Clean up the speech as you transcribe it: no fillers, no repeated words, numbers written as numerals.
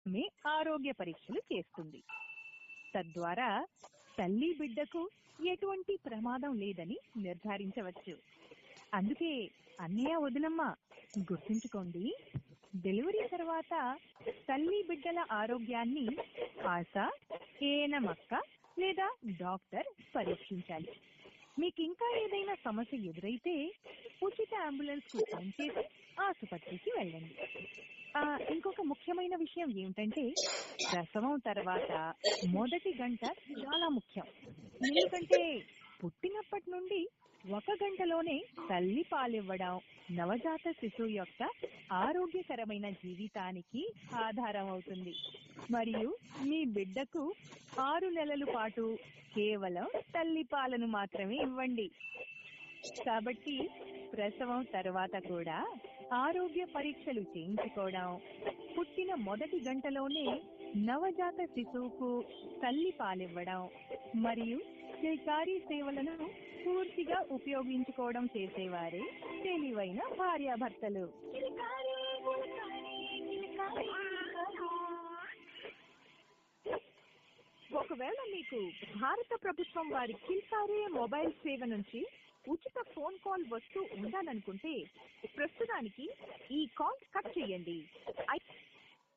ఆమె ఆరోగ్య పరీక్షలు చేస్తుంది. తద్వారా తల్లి బిడ్డకు ఎటువంటి ప్రమాదం లేదని నిర్ధారించవచ్చు. అందుకే అన్నయ్య వదినమ్మ గుర్తుంచుకోండి, డెలివరీ తర్వాత తల్లి బిడ్డల ఆరోగ్యాన్ని ఆశా, ఏఎన్ఎం అక్క లేదా డాక్టర్ పరీక్షించాలి. మీకు ఇంకా ఏదైనా సమస్య ఎదురైతే ఉచిత అంబులెన్స్ కు ఫోన్ చేసి ఆసుపత్రికి వెళ్ళండి. ఇంకొక ముఖ్యమైన విషయం ఏమిటంటే, ప్రసవం తర్వాత మొదటి గంట చాలా ముఖ్యం. ఎందుకంటే పుట్టినప్పటి నుండి 1 గంటలోనే తల్లి పాలివ్వడం నవజాత శిశువు యొక్క ఆరోగ్యకరమైన జీవితానికి ఆధారం అవుతుంది. మరియు మీ బిడ్డకు 6 నెలల పాటు కేవలం తల్లి పాలను మాత్రమే ఇవ్వండి. కాబట్టి ప్రసవం తర్వాత కూడా ఆరోగ్య పరీక్షలు చేయించుకోవడం, పుట్టిన మొదటి గంటలోనే నవజాత శిశువుకు తల్లి పాలివ్వడం మరియు సహకారి సేవలను పూర్తిగా ఉపయోగించుకోవడం చేసేవారే తెలివైన భార్యాభర్తలు. ఒకవేళ మీకు భారత ప్రభుత్వం వారి కిల్కారే మొబైల్ సేవ నుంచి ఉచిత ఫోన్ కాల్ వస్తూ ఉండాలనుకుంటే ప్రస్తుతానికి ఈ కాల్ కట్ చేయండి.